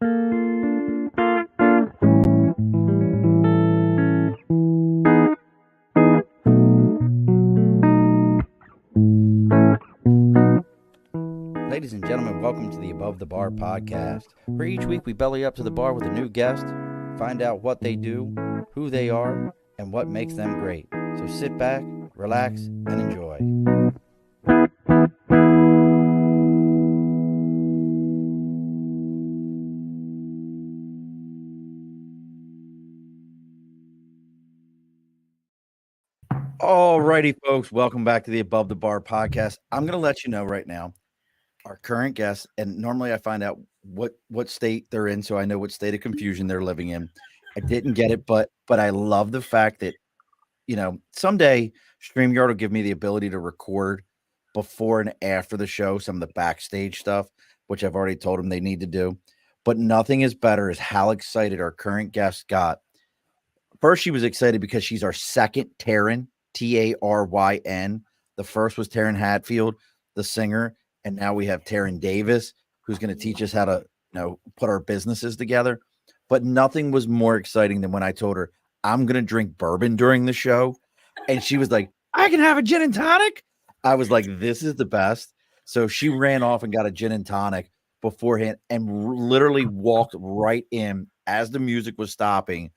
Ladies and gentlemen, welcome to the Above the Bar podcast, where each week we belly up to the bar with a new guest, find out what they do, who they are, and what makes them great. So sit back, relax, and enjoy. Alrighty, folks, welcome back to the Above the Bar podcast. I'm going to let you know right now, our current guest, and normally I find out what state they're in, so I know what state of confusion they're living in. I didn't get it, but I love the fact that, you know, someday StreamYard will give me the ability to record before and after the show some of the backstage stuff, which I've already told them they need to do. But nothing is better as how excited our current guest got. First, she was excited because she's our second Taryn, Taryn. The first was Taryn Hatfield, the singer. And now we have Taryn Davis, who's going to teach us how to, put our businesses together. But nothing was more exciting than when I told her, I'm going to drink bourbon during the show. And she was like, I can have a gin and tonic. I was like, this is the best. So she ran off and got a gin and tonic beforehand and literally walked right in as the music was stopping.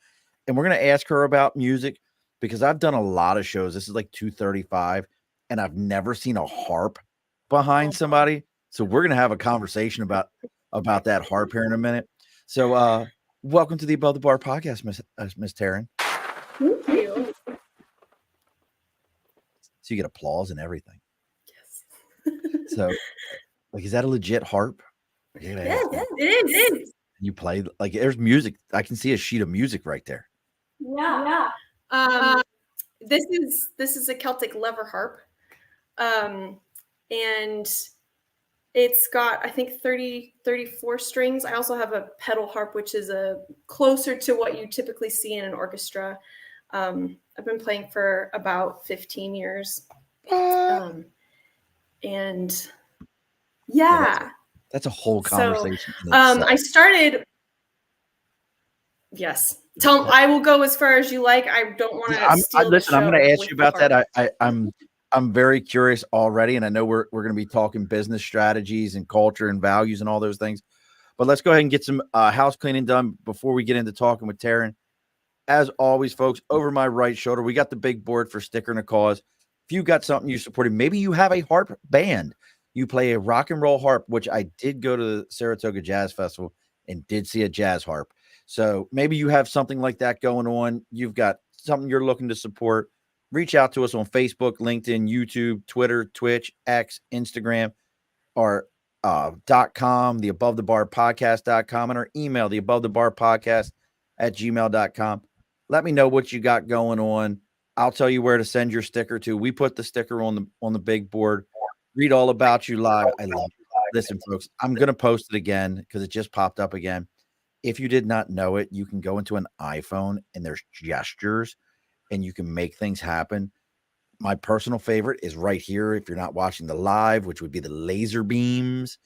And we're going to ask her about music because I've done a lot of shows. This is like 235, and I've never seen a harp behind somebody. So we're going to have a conversation about that harp here in a minute. So welcome to the Above the Bar podcast, Miss Taryn. Thank you. So you get applause and everything. Yes. So is that a legit harp? Yeah, it is. You play, there's music. I can see a sheet of music right there. Yeah. This is a Celtic lever harp. And it's got, I think, 34 strings. I also have a pedal harp, which is closer to what you typically see in an orchestra. I've been playing for about 15 years. And yeah. That's a whole conversation. So, I started. Yes. I will go as far as you like. I don't want to steal the show. I'm going to ask you about that. I'm very curious already, and I know we're going to be talking business strategies and culture and values and all those things. But let's go ahead and get some house cleaning done before we get into talking with Taryn. As always, folks, over my right shoulder, we got the big board for Sticker and a Cause. If you got something you supported, maybe you have a harp band. You play a rock and roll harp, which I did go to the Saratoga Jazz Festival and did see a jazz harp. So maybe you have something like that going on. You've got something you're looking to support. Reach out to us on Facebook, LinkedIn, YouTube, Twitter, Twitch, X, Instagram, or .com, the Above the Bar podcast.com, and our email, the Above the Bar podcast @gmail.com. Let me know what you got going on. I'll tell you where to send your sticker to. We put the sticker on the big board. Read all about you live. I love it. Listen, folks, I'm going to post it again because it just popped up again. If you did not know it, you can go into an iPhone and there's gestures and you can make things happen. My personal favorite is right here. If you're not watching the live, which would be the laser beams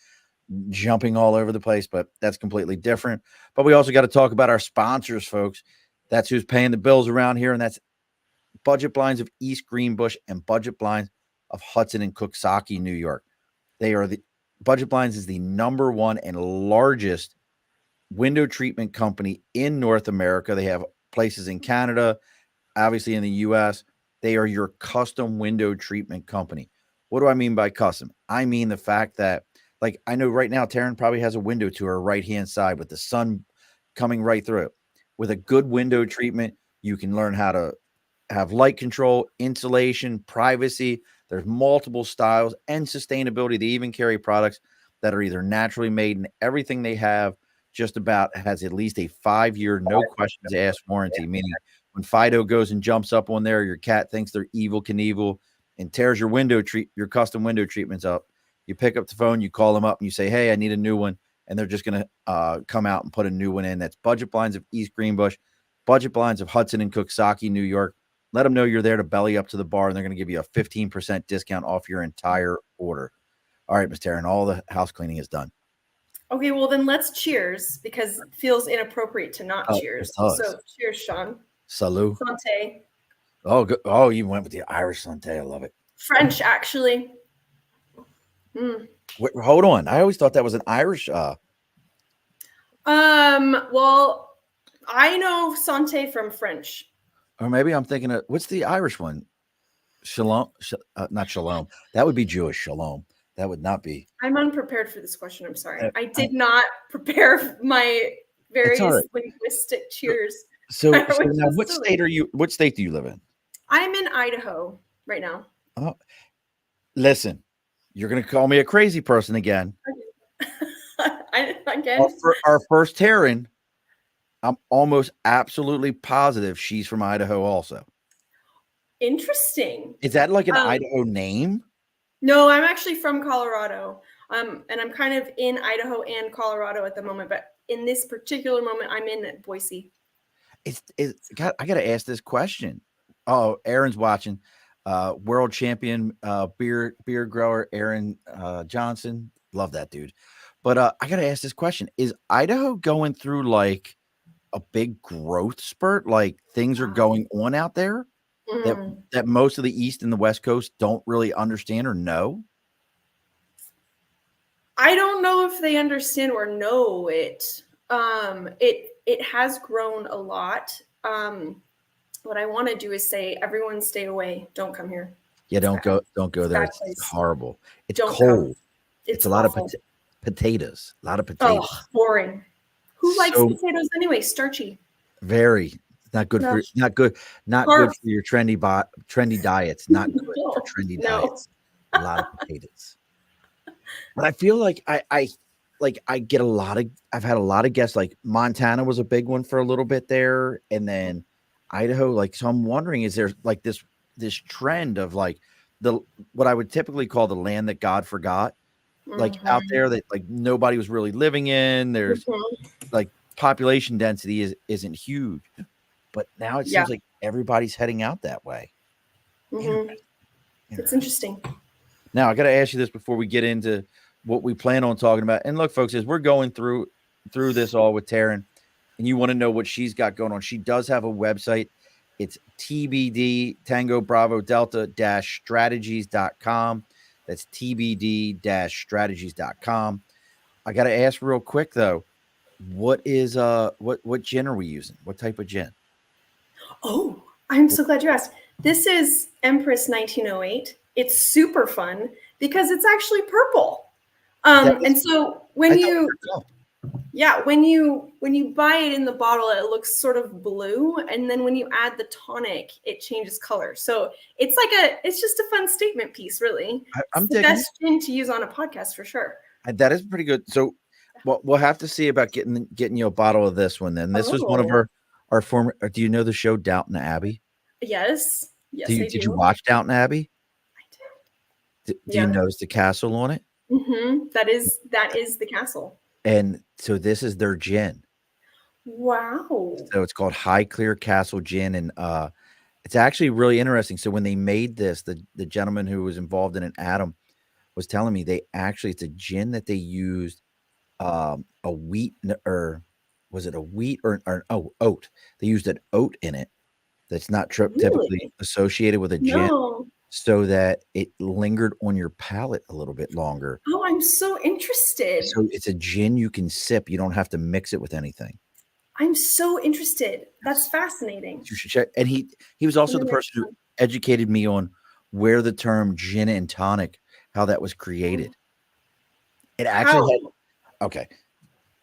jumping all over the place, but that's completely different. But we also got to talk about our sponsors, folks. That's who's paying the bills around here. And that's Budget Blinds of East Greenbush and Budget Blinds of Hudson and Coxsackie, New York. Budget Blinds is the #1 and largest window treatment company in North America. They have places in Canada, obviously in the US. They are your custom window treatment company. What do I mean by custom? I mean the fact that, I know right now Taryn probably has a window to her right-hand side with the sun coming right through it. With a good window treatment, you can learn how to have light control, insulation, privacy. There's multiple styles and sustainability. They even carry products that are either naturally made, and everything they have just about has at least a 5-year, no questions asked warranty, meaning when Fido goes and jumps up on there, your cat thinks they're Evel Knievel and tears your custom window treatments up. You pick up the phone, you call them up and you say, hey, I need a new one. And they're just going to come out and put a new one in. That's Budget Blinds of East Greenbush, Budget Blinds of Hudson and Coxsackie, New York. Let them know you're there to belly up to the bar, and they're going to give you a 15% discount off your entire order. All right, Ms. Taryn, all the house cleaning is done. Okay, well then let's cheers because it feels inappropriate to not Oh, it cheers. does. So cheers, Sean. Salut. Santé. Oh, good. Oh, you went with the Irish Santé. I love it. French, actually. Mm. Wait, hold on. I always thought that was an Irish. Well, I know santé from French. Or maybe I'm thinking of what's the Irish one? Shalom, not shalom. That would be Jewish. Shalom. That would not be. I'm unprepared for this question. I'm sorry. I I- did not prepare my It's all various right. linguistic cheers. So Which now, is what silly. state are you? What state do you live in? I'm in Idaho right now. Oh, listen, you're gonna call me a crazy person again. Again. Our first Taryn, I'm almost absolutely positive she's from Idaho. Also, Interesting. is that like an Idaho name? No, I'm actually from Colorado. And I'm kind of in Idaho and Colorado at the moment, but in this particular moment, I'm in Boise. I gotta ask this question. Oh, Aaron's watching. World champion beer grower Aaron Johnson. Love that dude. But I gotta ask this question. Is Idaho going through like a big growth spurt? Like things are going on out there that most of the East and the West Coast don't really understand or know? I don't know if they understand or know it. It has grown a lot. What I want to do is say, everyone stay away. Don't come here. Yeah, don't go there. Bad It's place. horrible. It's Don't cold. come. It's a lot of potatoes. A lot of potatoes. Oh, boring. Who likes So- potatoes anyway? Starchy. Very not good for not good for your trendy diets. Not good for trendy diets. A lot of potatoes. But I feel like I get I've had a lot of guests. Like Montana was a big one for a little bit there, and then Idaho. Like, so I'm wondering, is there like this trend of like what I would typically call the land that God forgot, like out there that like nobody was really living in. There's like population density isn't huge, but now it seems like everybody's heading out that way. It's interesting. Now I got to ask you this before we get into what we plan on talking about. And look, folks, as we're going through this all with Taryn, and you want to know what she's got going on, she does have a website. It's TBD Tango Bravo Delta strategies.com. That's TBD strategies.com. I got to ask real quick though, what is what gin are we using? What type of gin? Oh, I'm so glad you asked. This is Empress 1908. It's super fun because it's actually purple. And so when you buy it in the bottle, it looks sort of blue, and then when you add the tonic, it changes color. So it's just a fun statement piece, really. It's the best gin to use on a podcast for sure. That is pretty good. So we'll have to see about getting you a bottle of this one. Then this was one of our former. Do you know the show Downton Abbey? Yes. Did you watch Downton Abbey? I did. Do you notice the castle on it? That is the castle. And so this is their gin. Wow. So it's called High Clear Castle Gin, and it's actually really interesting. So when they made this, the gentleman who was involved in it, Adam, was telling me it's a gin that they used a wheat, or was it a wheat or oat? They used an oat in it that's not typically associated with a gin, so that it lingered on your palate a little bit longer. Oh, I'm so interested. So it's a gin you can sip. You don't have to mix it with anything. I'm so interested. That's fascinating. You should check. And he was also the person who educated me on where the term gin and tonic, how that was created. It actually okay.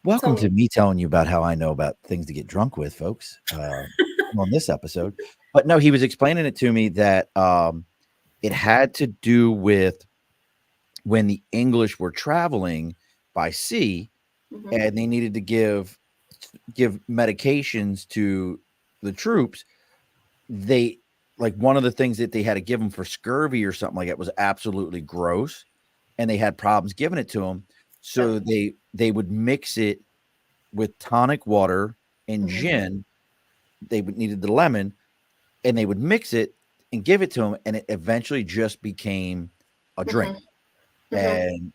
Welcome to me telling you about how I know about things to get drunk with, folks, on this episode. But no, he was explaining it to me that it had to do with when the English were traveling by sea, and they needed to give medications to the troops. They one of the things that they had to give them for scurvy or something like that was absolutely gross, and they had problems giving it to them. So they would mix it with tonic water and gin. They needed the lemon, and they would mix it and give it to them, and it eventually just became a drink. And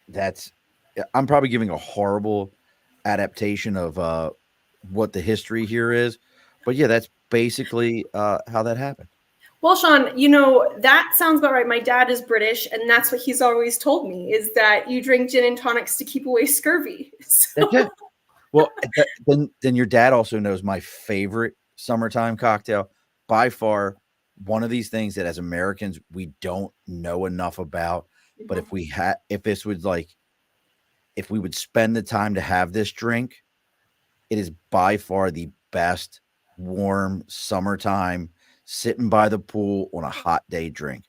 that's I'm probably giving a horrible adaptation of what the history here is, but yeah, that's basically how that happened. Well, Sean, that sounds about right. My dad is British, and that's what he's always told me, is that you drink gin and tonics to keep away scurvy. That's it. Well, then your dad also knows my favorite summertime cocktail by far. One of these things that as Americans we don't know enough about, but if we had, if we would spend the time to have this drink, it is by far the best warm summertime sitting by the pool on a hot day drink.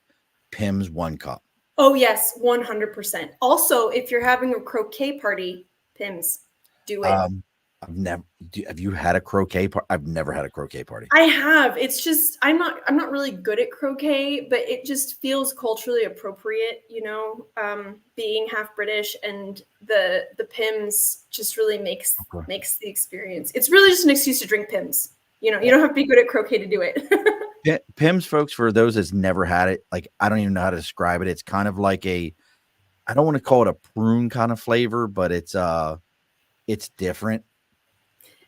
Pim's 1 cup. Oh, yes, 100%. Also, if you're having a croquet party, Pims, do it. Have you had a croquet party? I've never had a croquet party. I have. It's just I'm not really good at croquet, but it just feels culturally appropriate, being half British, and the Pims just really makes the experience. It's really just an excuse to drink Pims. You don't have to be good at croquet to do it. Pims, folks, for those that's never had it, like I don't even know how to describe it. It's kind of like I don't want to call it a prune kind of flavor, but it's different.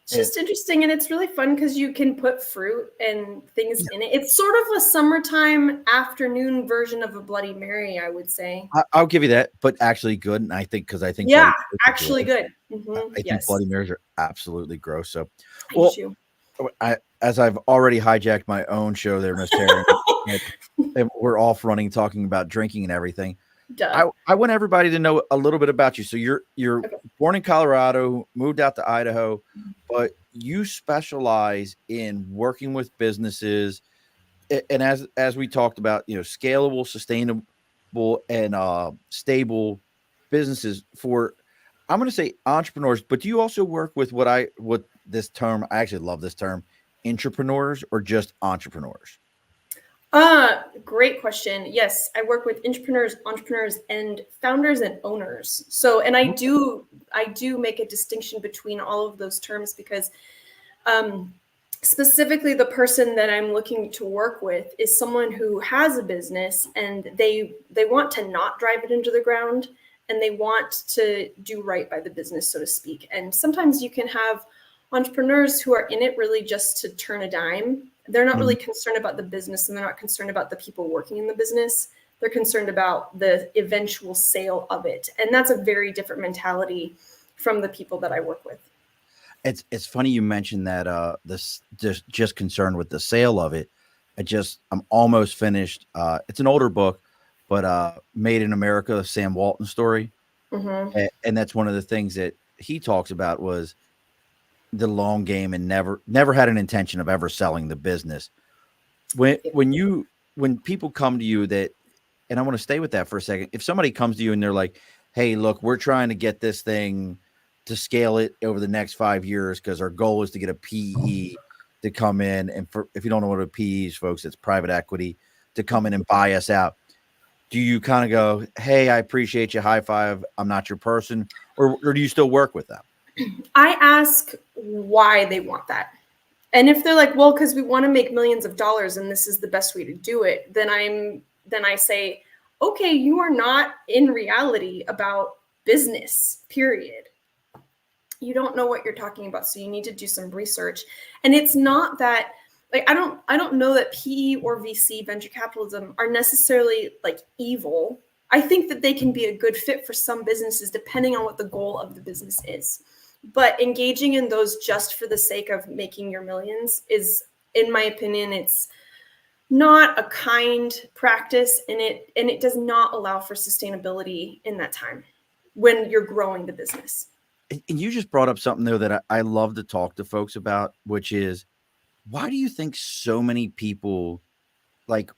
It's just interesting, and it's really fun because you can put fruit and things in it. It's sort of a summertime afternoon version of a Bloody Mary, I would say. I'll give you that, but actually good. And I think yeah, actually good. I think Bloody Marys are absolutely gross. So, as I've already hijacked my own show there, Miss Taryn, and we're off running talking about drinking and everything. I want everybody to know a little bit about you. So you're born in Colorado, moved out to Idaho, but you specialize in working with businesses, and as we talked about, scalable, sustainable, and stable businesses for, I'm going to say entrepreneurs, but do you also work with what this term, I actually love this term, intrapreneurs, or just entrepreneurs? Great question. Yes, I work with entrepreneurs, and founders and owners. So, and I do make a distinction between all of those terms because, specifically the person that I'm looking to work with is someone who has a business and they want to not drive it into the ground, and they want to do right by the business, so to speak. And sometimes you can have entrepreneurs who are in it really just to turn a dime. They're not really concerned about the business, and they're not concerned about the people working in the business. They're concerned about the eventual sale of it. And that's a very different mentality from the people that I work with. It's funny you mentioned that this just concerned with the sale of it. I'm almost finished. It's an older book, but Made in America, Sam Walton story. And that's one of the things that he talks about was the long game, and never had an intention of ever selling the business. When people come to you and I want to stay with that for a second. If somebody comes to you and they're like, hey, look, we're trying to get this thing to scale it over the next 5 years because our goal is to get a PE to come in. And if you don't know what a PE is, folks, it's private equity, to come in and buy us out. Do you kind of go, hey, I appreciate you, high five, I'm not your person, or do you still work with them? I ask why they want that. And if they're like, well, because we want to make millions of dollars and this is the best way to do it, then I say, okay, you are not in reality about business, period. You don't know what you're talking about, so you need to do some research. And it's not that, like, I don't know that PE or VC, venture capitalism, are necessarily like evil. I think that they can be a good fit for some businesses depending on what the goal of the business is. But engaging in those just for the sake of making your millions is, in my opinion, it's not a kind practice, and it does not allow for sustainability in that time when you're growing the business. And you just brought up something though that I love to talk to folks about, which is, why do you think so many people, like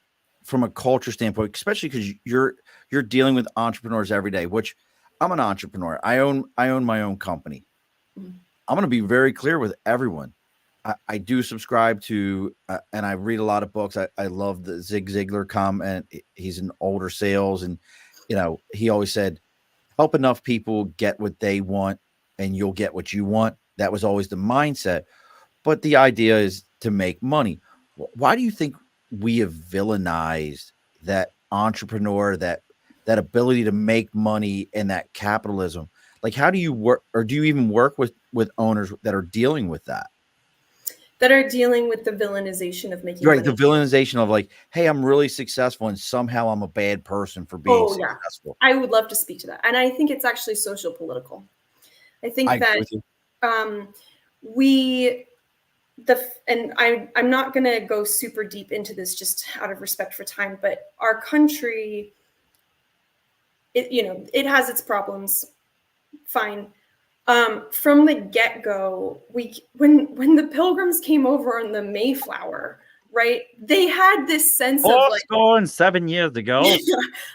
from a culture standpoint, especially because you're dealing with entrepreneurs every day, which I'm an entrepreneur. I own my own company. I'm going to be very clear with everyone. I do subscribe to, and I read a lot of books. I love the Zig Ziglar comment. He's an older sales, and he always said, help enough people get what they want and you'll get what you want. That was always the mindset. But the idea is to make money. Why do you think we have villainized that entrepreneur, that ability to make money, and that capitalism? Like, how do you work, or do you even work with owners that are dealing with that? That are dealing with the villainization of making Right, the money. villainization of like, hey, I'm really successful, and somehow I'm a bad person for being Oh yeah, successful. I would love to speak to that, and I think it's actually social political. I I think agree that with you. we and I'm not going to go super deep into this just out of respect for time, but our country, it has its problems. Fine. From the get-go, when the Pilgrims came over on the Mayflower, right? They had this sense of like 7 years ago.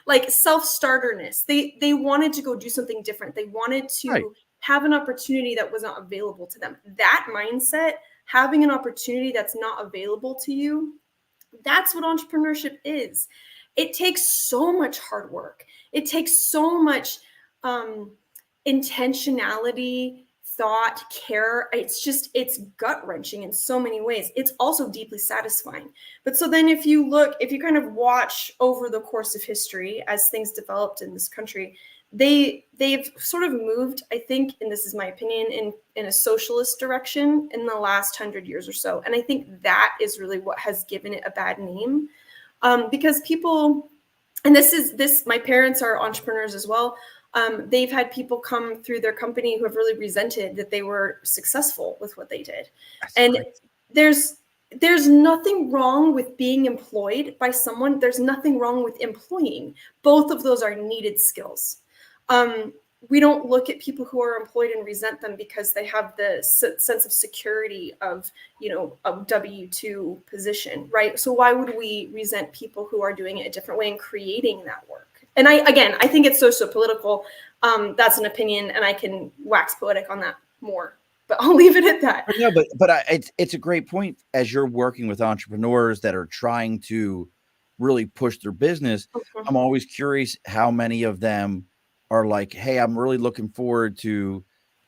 like self-starterness. They wanted to go do something different. They wanted to have an opportunity that was not available to them. That mindset, having an opportunity that's not available to you, that's what entrepreneurship is. It takes so much hard work. It takes so much intentionality, thought, care. It's gut wrenching in so many ways. It's also deeply satisfying. But so then if you kind of watch over the course of history as things developed in this country, they've sort of moved, I think, and this is my opinion, in a socialist direction in the last 100 years or so. And I think that is really what has given it a bad name, because people, and my parents are entrepreneurs as well. They've had people come through their company who have really resented that they were successful with what they did. That's And crazy. there's nothing wrong with being employed by someone. There's nothing wrong with employing. Both of those are needed skills. We don't look at people who are employed and resent them because they have the sense of security of, a W-2 position, right? So why would we resent people who are doing it a different way and creating that work? And I think it's socio-political. That's an opinion, and I can wax poetic on that more, but I'll leave it at that. No, it's a great point. As you're working with entrepreneurs that are trying to really push their business, I'm always curious how many of them are like, hey, I'm really looking forward to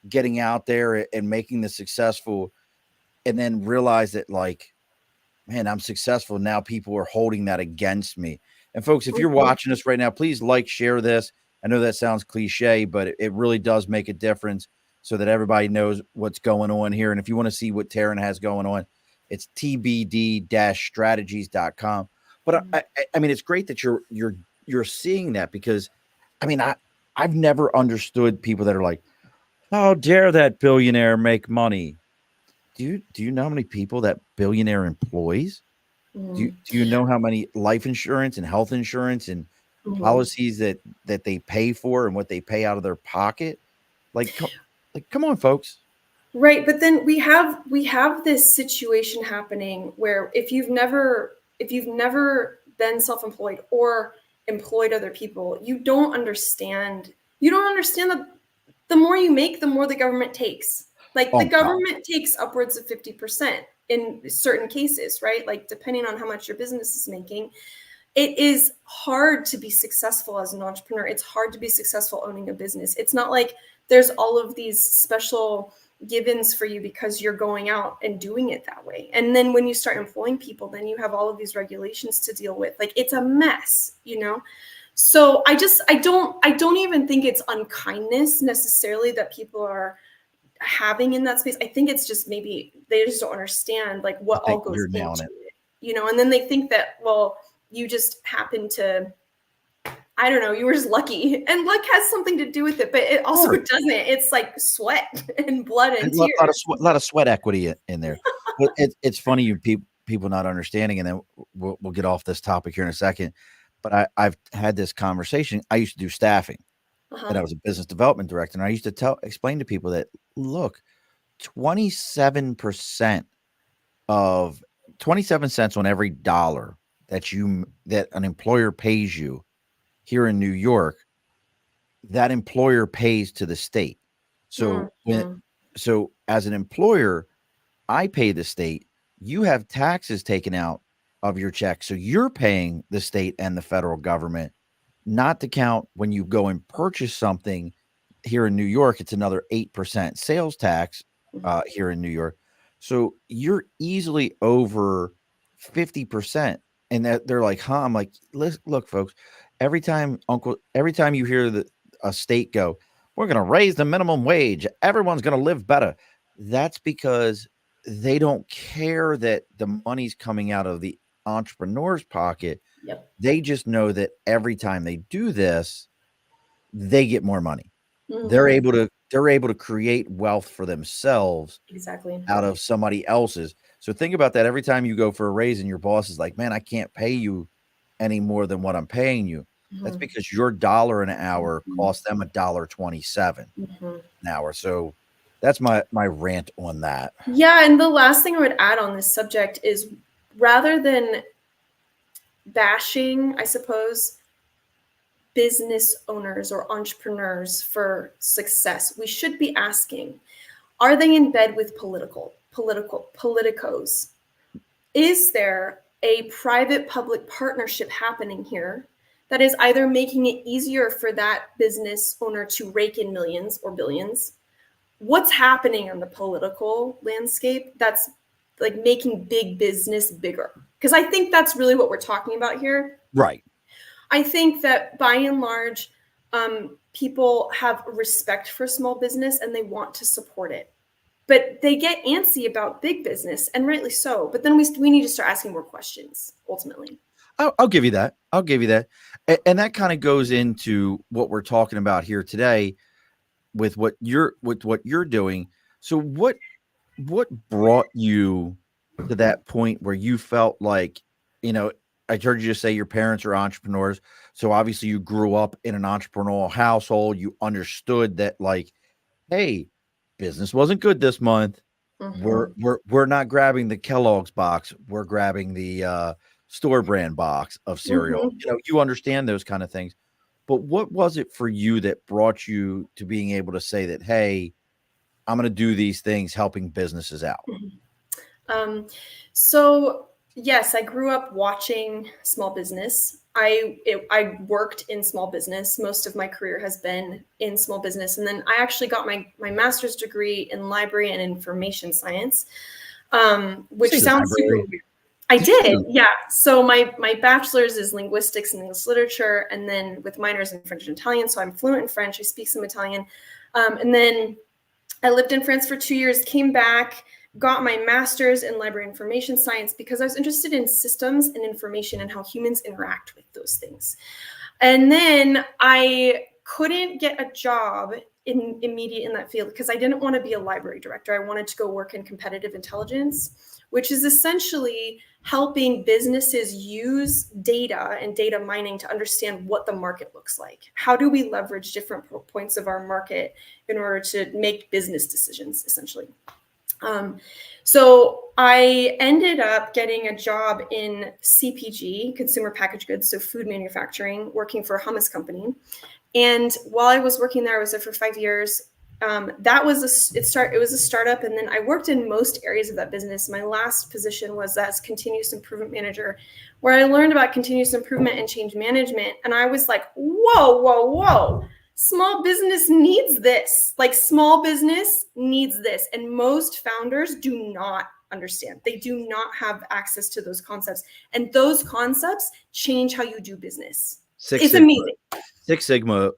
getting out there and making this successful, and then realize that, like, man, I'm successful. Now people are holding that against me. And folks, if you're watching us right now, please like, share this. I know that sounds cliche, but it really does make a difference so that everybody knows what's going on here. And if you want to see what Taryn has going on, it's tbd-strategies.com. But I mean, it's great that you're seeing that, because I mean, I've never understood people that are like, how dare that billionaire make money? Do you know how many people that billionaire employs? Do you know how many life insurance and health insurance and policies that they pay for and what they pay out of their pocket? Like, come on, folks. Right, but then we have this situation happening where if you've never been self-employed or employed other people, you don't understand that the more you make, the more the government takes. Like the government takes upwards of 50% in certain cases, right? Like depending on how much your business is making. It is hard to be successful as an entrepreneur. It's hard to be successful owning a business. It's not like there's all of these special give-ins for you because you're going out and doing it that way. And then when you start employing people, then you have all of these regulations to deal with. Like it's a mess, So I don't even think it's unkindness necessarily that people are having in that space. I think it's just maybe they just don't understand like what all goes into it, and then they think that, well, you just happen to, I don't know, you were just lucky, and luck has something to do with it, but it also doesn't. It's like sweat and blood and tears. A lot of sweat equity in there. But it's funny, you people not understanding, and then we'll get off this topic here in a second. But I've had this conversation. I used to do staffing, and I was a business development director, and I used to explain to people that, look, 27% of 27 cents on every dollar that an employer pays you here in New York, that employer pays to the state. So so as an employer, I pay the state. You have taxes taken out of your check, so you're paying the state and the federal government. Not to count when you go and purchase something here in New York, it's another 8% sales tax here in New York. So you're easily over 50%. And that they're like, huh? I'm like, look, folks, every time you hear a state go, we're going to raise the minimum wage. Everyone's going to live better. That's because they don't care that the money's coming out of the entrepreneur's pocket. Yep. They just know that every time they do this, they get more money. Mhm. They're able to create wealth for themselves Exactly. out of somebody else's. So think about that every time you go for a raise and your boss is like, man, I can't pay you any more than what I'm paying you. That's Mhm. because your dollar an hour Mhm. costs them $1.27 Mhm. an hour. So that's my rant on that. Yeah, and the last thing I would add on this subject is rather than bashing, I suppose, business owners or entrepreneurs for success, we should be asking, are they in bed with politicos? Is there a private-public partnership happening here that is either making it easier for that business owner to rake in millions or billions? What's happening on the political landscape that's like making big business bigger? Because I think that's really what we're talking about here. Right. I think that by and large, people have respect for small business and they want to support it. But they get antsy about big business, and rightly so. But then we need to start asking more questions, ultimately. I'll give you that. I'll give you that. And that kind of goes into what we're talking about here today with what you're doing. So what brought you to that point where you felt like, I heard you just say your parents are entrepreneurs. So obviously you grew up in an entrepreneurial household. You understood that, like, hey, business wasn't good this month. Mhm. We're not grabbing the Kellogg's box. We're grabbing the store brand box of cereal. Mhm. You understand those kind of things. But what was it for you that brought you to being able to say that, hey, I'm going to do these things helping businesses out? Um, so yes, I grew up watching small business. I worked in small business. Most of my career has been in small business, and then I actually got my master's degree in library and information science, which Say sounds super library. weird. I Did you say did, yeah. So my bachelor's is linguistics and English literature, and then with minors in French and Italian. So I'm fluent in French. I speak some Italian, and then I lived in France for 2 years, came back, got my master's in library information science because I was interested in systems and information and how humans interact with those things. And then I couldn't get a job immediate in that field because I didn't want to be a library director. I wanted to go work in competitive intelligence, which is essentially helping businesses use data and data mining to understand what the market looks like. How do we leverage different points of our market in order to make business decisions, essentially? So I ended up getting a job in CPG, consumer packaged goods, so food manufacturing, working for a hummus company. And while I was working there, I was there for 5 years. That was it was a startup, and then I worked in most areas of that business. My last position was as continuous improvement manager, where I learned about continuous improvement and change management. And I was like, whoa, whoa, whoa. Small business needs this. Like, small business needs this. And most founders do not understand. They do not have access to those concepts. And those concepts change how you do business. It's amazing. Six Sigma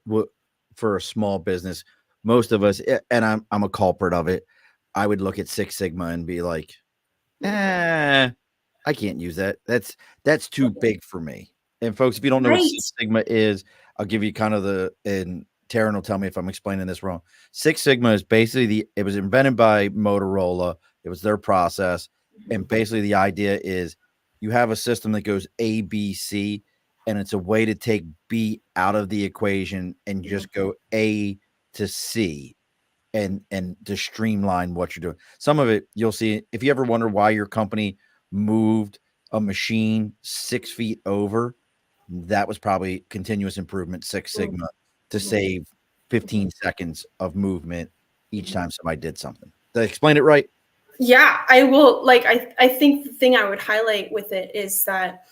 for a small business, most of us, and I'm a culprit of it. I would look at Six Sigma and be like, I can't use that. That's too big for me. And folks, if you don't know what Right. Six Sigma is, I'll give you kind of and Taryn will tell me if I'm explaining this wrong. Six Sigma is basically it was invented by Motorola. It was their process. And basically the idea is you have a system that goes A, B, C, and it's a way to take B out of the equation and just go A to C and to streamline what you're doing. Some of it you'll see if you ever wonder why your company moved a machine 6 feet over, that was probably continuous improvement Six Sigma to save 15 seconds of movement each time somebody did something. Did I explain it right? Yeah, I will. Like, I think the thing I would highlight with it is that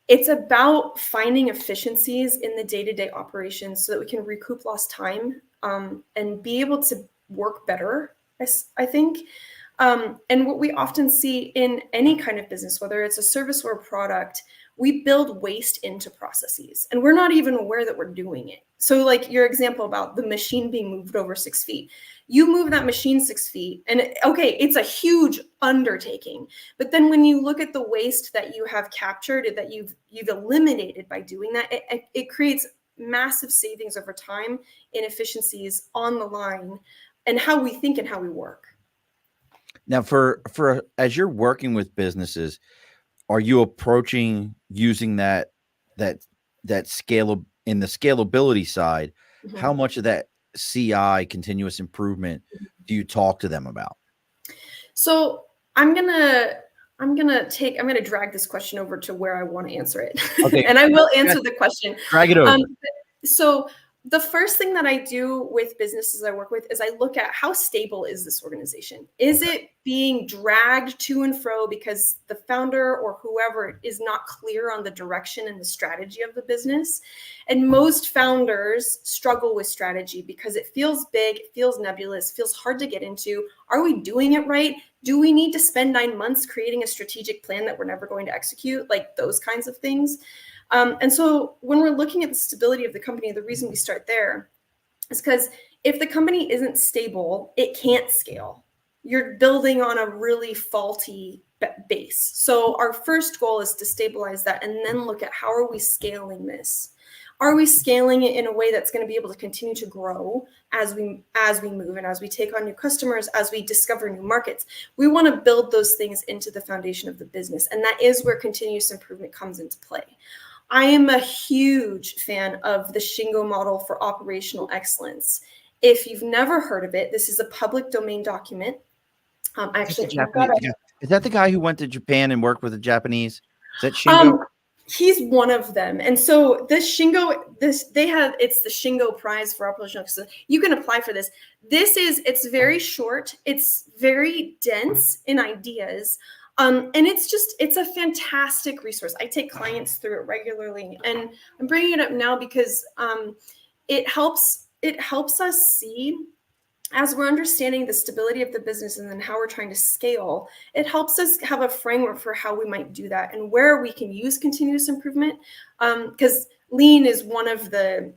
it's about finding efficiencies in the day-to-day operations so that we can recoup lost time and be able to work better, I think. And what we often see in any kind of business, whether it's a service or a product, we build waste into processes and we're not even aware that we're doing it. So like your example about the machine being moved over 6 feet, you move that machine 6 feet and okay, it's a huge undertaking. But then when you look at the waste that you have captured, that you've eliminated by doing that, it creates massive savings over time in efficiencies on the line and how we think and how we work. Now, for as you're working with businesses, are you approaching using that scale in the scalability side? Mm-hmm. How much of that CI, continuous improvement, do you talk to them about? So I'm gonna drag this question over to where I want to answer it. Okay. And I will answer the question. Drag it over. So the first thing that I do with businesses I work with is I look at how stable is this organization? Is it being dragged to and fro because the founder or whoever is not clear on the direction and the strategy of the business? And most founders struggle with strategy because it feels big, it feels nebulous, feels hard to get into. Are we doing it right? Do we need to spend 9 months creating a strategic plan that we're never going to execute? Like those kinds of things. And so when we're looking at the stability of the company, the reason we start there is because if the company isn't stable, it can't scale. You're building on a really faulty base. So our first goal is to stabilize that and then look at how are we scaling this? Are we scaling it in a way that's going to be able to continue to grow as we move and as we take on new customers, as we discover new markets? We want to build those things into the foundation of the business. And that is where continuous improvement comes into play. I am a huge fan of the Shingo model for operational excellence. If you've never heard of it, this is a public domain document. Is that the guy who went to Japan and worked with the Japanese? Is that Shingo? He's one of them. And so this Shingo, it's the Shingo Prize for operational excellence. You can apply for this. It's very short. It's very dense in ideas. And it's a fantastic resource. I take clients through it regularly, and I'm bringing it up now because it helps us see, as we're understanding the stability of the business and then how we're trying to scale, it helps us have a framework for how we might do that and where we can use continuous improvement. Because lean is one of the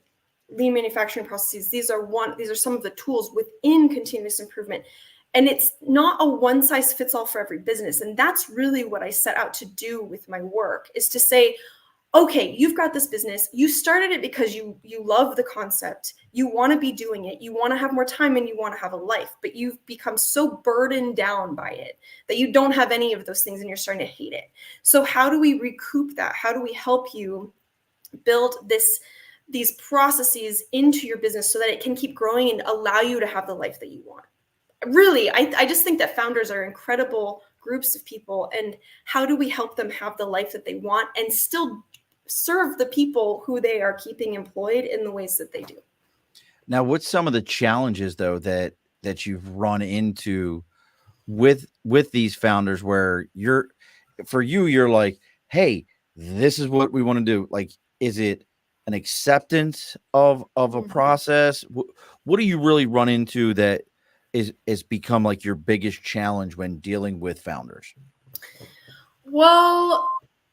lean manufacturing processes. These are some of the tools within continuous improvement. And it's not a one size fits all for every business. And that's really what I set out to do with my work, is to say, okay, you've got this business. You started it because you love the concept. You want to be doing it. You want to have more time and you want to have a life, but you've become so burdened down by it that you don't have any of those things and you're starting to hate it. So how do we recoup that? How do we help you build these processes into your business so that it can keep growing and allow you to have the life that you want? Really, I just think that founders are incredible groups of people, and how do we help them have the life that they want and still serve the people who they are keeping employed in the ways that they do? Now, what's some of the challenges though that you've run into with these founders where you're like, hey, this is what we want to do? Like, is it an acceptance of a process? What do you really run into that is become like your biggest challenge when dealing with founders? Well,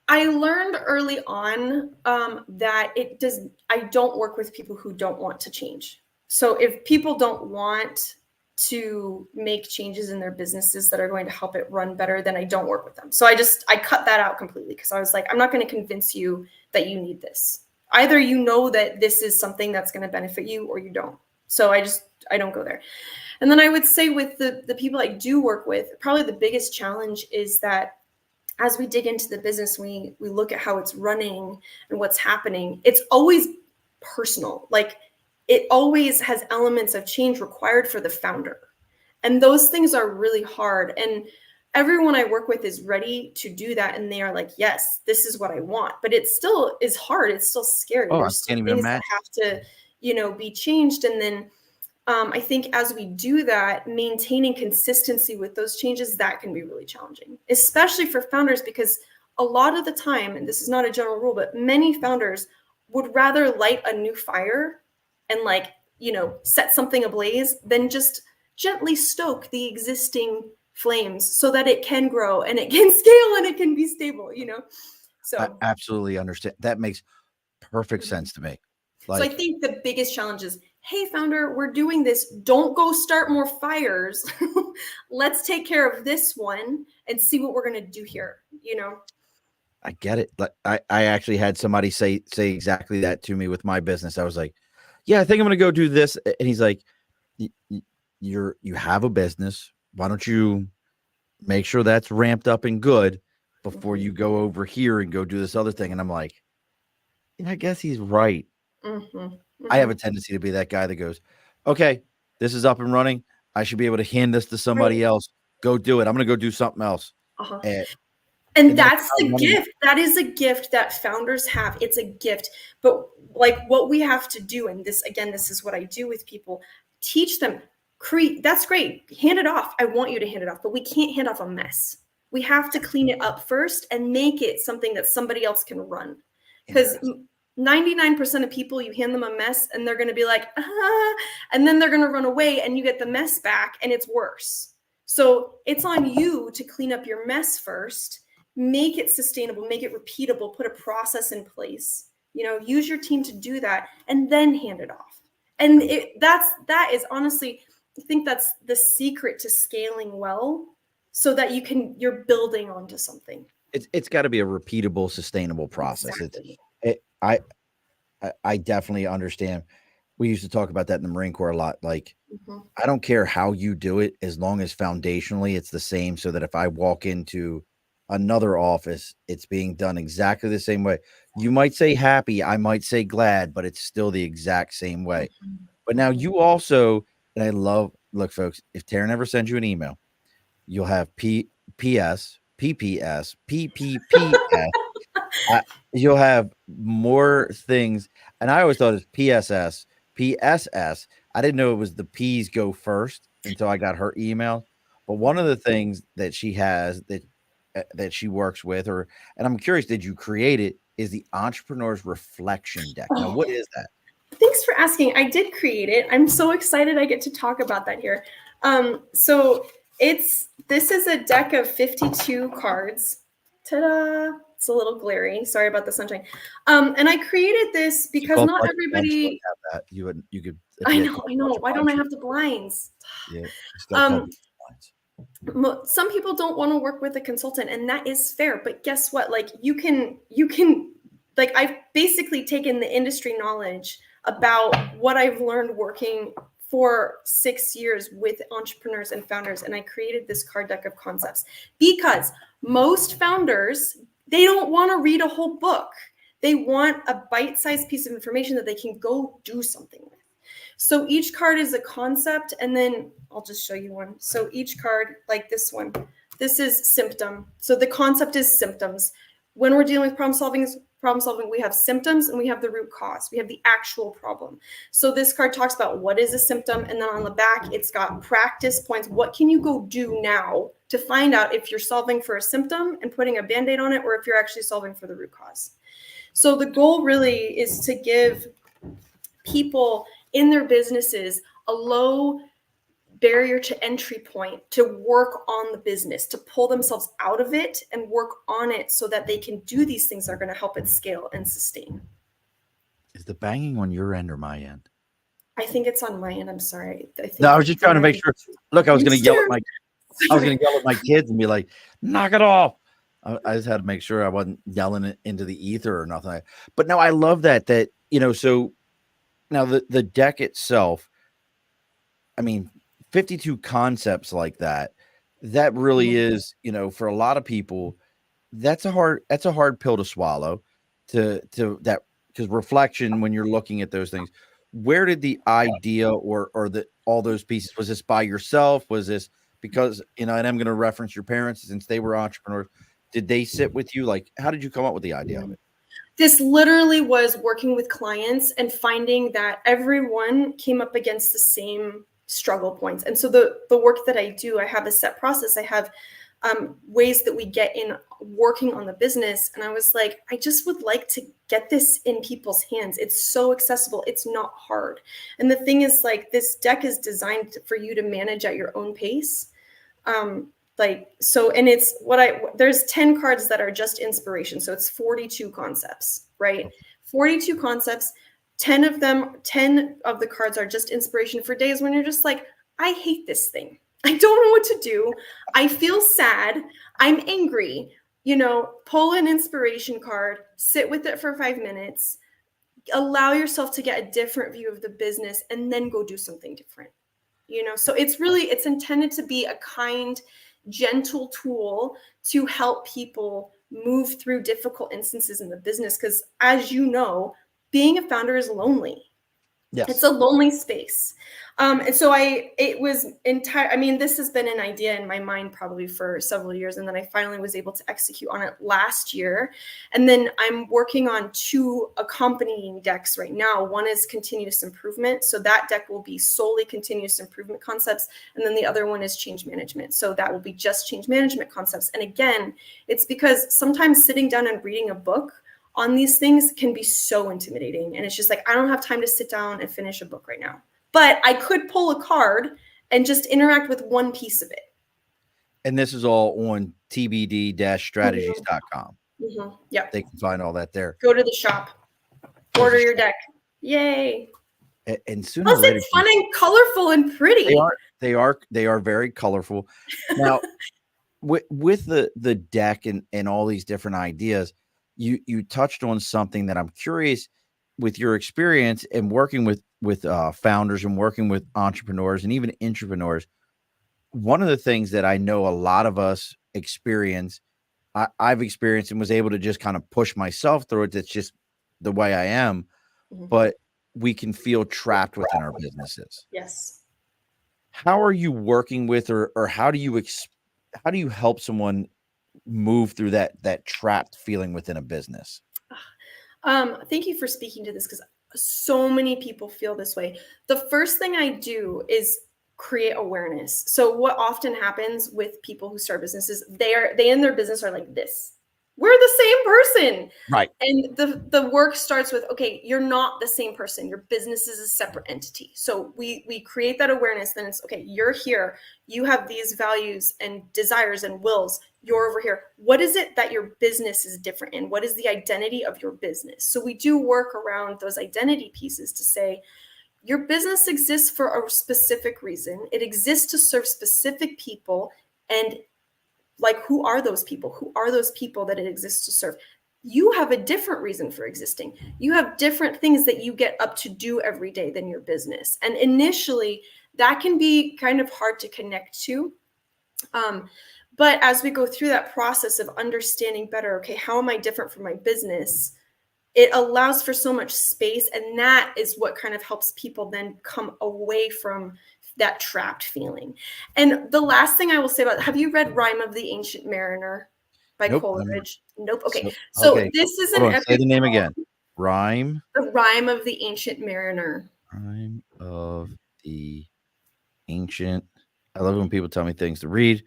I learned early on that I don't work with people who don't want to change. So if people don't want to make changes in their businesses that are going to help it run better, then I don't work with them. So I cut that out completely, because I was like, I'm not going to convince you that you need this. Either you know that this is something that's going to benefit you, or you don't. So I don't go there. And then I would say with the people I do work with, probably the biggest challenge is that as we dig into the business, we look at how it's running and what's happening. It's always personal. Like, it always has elements of change required for the founder. And those things are really hard. And everyone I work with is ready to do that. And they are like, yes, this is what I want. But it still is hard. It's still scary. There's still things that have to, be changed. And then I think as we do that, maintaining consistency with those changes, that can be really challenging, especially for founders, because a lot of the time, and this is not a general rule, but many founders would rather light a new fire and set something ablaze than just gently stoke the existing flames so that it can grow and it can scale and it can be stable, So I absolutely understand. That makes perfect Mhm. sense to me. So I Like, think the biggest challenge is, hey, founder, we're doing this. Don't go start more fires. Let's take care of this one and see what we're going to do here. I get it. Like, I actually had somebody say exactly that to me with my business. I was like, yeah, I think I'm going to go do this. And he's like, you have a business. Why don't you make sure that's ramped up and good before you go over here and go do this other thing? And I'm like, yeah, I guess he's right. Mm-hmm. I have a tendency to be that guy that goes, okay, this is up and running. I should be able to hand this to somebody Right. else. Go do it. I'm going to go do something else. Uh-huh. And, And and that's that's how the money. gift. That is a gift that founders have. It's a gift. But like what we have to do, and this, again, this is what I do with people, teach them, create. That's great. Hand it off. I want you to hand it off, but we can't hand off a mess. We have to clean it up first and make it something that somebody else can run. Because 99% of people, you hand them a mess and they're going to be like, and then they're going to run away and you get the mess back and it's worse. So it's on you to clean up your mess first, make it sustainable, make it repeatable, put a process in place, use your team to do that and then hand it off. And that is honestly, I think that's the secret to scaling well, so that you're building onto something. It's got to be a repeatable, sustainable process. Exactly. I definitely understand. We used to talk about that in the Marine Corps a lot. Like, Mm-hmm. I don't care how you do it, as long as foundationally it's the same, so that if I walk into another office, it's being done exactly the same way. You might say happy, I might say glad, but it's still the exact same way. But now you also, and I love, look, folks, if Taryn ever sends you an email, you'll have PS, PPS, PPPS. You'll have more things. And I always thought it was PSS, PSS. I didn't know it was the P's go first until I got her email. But one of the things that she has that she works with, and I'm curious, did you create it? Is the Entrepreneur's Reflection Deck. Now, what is that? Thanks for asking. I did create it. I'm so excited I get to talk about that here. So this is a deck of 52 cards. Ta-da! It's a little glary. Sorry about the sunshine. And I created this because not everybody. Have that. You could. I know. Why don't I have the blinds? Yeah. Some people don't want to work with a consultant, and that is fair. But guess what? Like you can like I've basically taken the industry knowledge about what I've learned working for 6 years with entrepreneurs and founders, and I created this card deck of concepts because most founders, they don't want to read a whole book. They want a bite-sized piece of information that they can go do something with. So each card is a concept, and then I'll just show you one. So each card, like this one, this is symptom. So the concept is symptoms. When we're dealing with problem solving, we have symptoms and we have the root cause. We have the actual problem. So this card talks about what is a symptom, and then on the back, it's got practice points. What can you go do now to find out if you're solving for a symptom and putting a Band-Aid on it, or if you're actually solving for the root cause? So the goal really is to give people in their businesses a low barrier to entry point to work on the business, to pull themselves out of it and work on it so that they can do these things that are going to help it scale and sustain. Is the banging on your end or my end? I think it's on my end. I'm sorry. No, I was just trying to make sure. Look, I was going to yell at my kids and be like, knock it off. I just had to make sure I wasn't yelling it into the ether or nothing. But no, I love that, so now the deck itself, I mean, 52 concepts like that really is, for a lot of people, that's a hard pill to swallow to that, because reflection, when you're looking at those things, where did the idea or all those pieces, was this by yourself? Was this because, and I'm going to reference your parents since they were entrepreneurs. Did they sit with you? Like, how did you come up with the idea of it? This literally was working with clients and finding that everyone came up against the same struggle points. And so the work that I do, I have a set process. I have ways that we get in working on the business. And I was like, I just would like to get this in people's hands. It's so accessible. It's not hard. And the thing is, like, this deck is designed for you to manage at your own pace. Like, so, and it's there's 10 cards that are just inspiration. So it's 42 concepts, right? 42 concepts. 10 of the cards are just inspiration for days when you're just like, I hate this thing. I don't know what to do. I feel sad. I'm angry. Pull an inspiration card, sit with it for 5 minutes, allow yourself to get a different view of the business, and then go do something different. So it's intended to be a kind, gentle tool to help people move through difficult instances in the business. Because as you know, being a founder is lonely. Yes. It's a lonely space. And so this has been an idea in my mind probably for several years. And then I finally was able to execute on it last year. And then I'm working on 2 accompanying decks right now. One is continuous improvement. So that deck will be solely continuous improvement concepts. And then the other one is change management. So that will be just change management concepts. And again, it's because sometimes sitting down and reading a book on these things can be so intimidating. And it's just like, I don't have time to sit down and finish a book right now. But I could pull a card and just interact with one piece of it. And this is all on tbd-strategies.com. Mm-hmm. Yeah. They can find all that there. Go to the shop. Order your deck. Yay. And sooner Plus, it's fun and colorful and pretty. They are very colorful. Now, with the deck and all these different ideas, you touched on something that I'm curious with your experience and working with founders and working with entrepreneurs and even intrapreneurs. One of the things that I know a lot of us experience, I've experienced and was able to just kind of push myself through it. That's just the way I am. Mm-hmm. But we can feel trapped within our businesses. Yes. How are you working with, or how do you help someone move through that trapped feeling within a business? Thank you for speaking to this, because so many people feel this way. The first thing I do is create awareness. So what often happens with people who start businesses, they in their business are like this. We're the same person. Right. And the work starts with, okay, you're not the same person. Your business is a separate entity. So we create that awareness. Then it's, okay, you're here. You have these values and desires and wills. You're over here. What is it that your business is different in? What is the identity of your business? So we do work around those identity pieces to say, your business exists for a specific reason. It exists to serve specific people. And like, who are those people? Who are those people that it exists to serve? You have a different reason for existing. You have different things that you get up to do every day than your business. And initially, that can be kind of hard to connect to. But as we go through that process of understanding better, okay, how am I different from my business? It allows for so much space. And that is what kind of helps people then come away from that trapped feeling. And the last thing I will say about, have you read Rime of the Ancient Mariner by Coleridge? Nope. Okay. So this is an epic. Say the name again. Rime. The Rime of the Ancient Mariner. Rime of the Ancient. I love when people tell me things to read.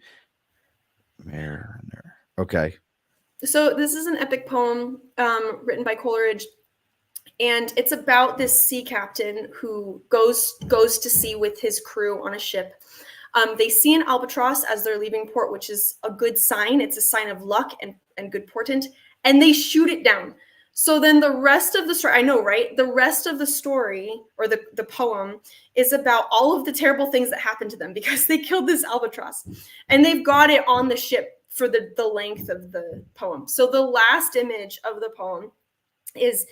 Mariner. Okay. So this is an epic poem written by Coleridge. And it's about this sea captain who goes to sea with his crew on a ship. They see an albatross as they're leaving port, which is a good sign. It's a sign of luck and good portent. And they shoot it down. So then the rest of the story, I know, right? The rest of the story, or the poem, is about all of the terrible things that happened to them because they killed this albatross. And they've got it on the ship for the length of the poem. So the last image of the poem is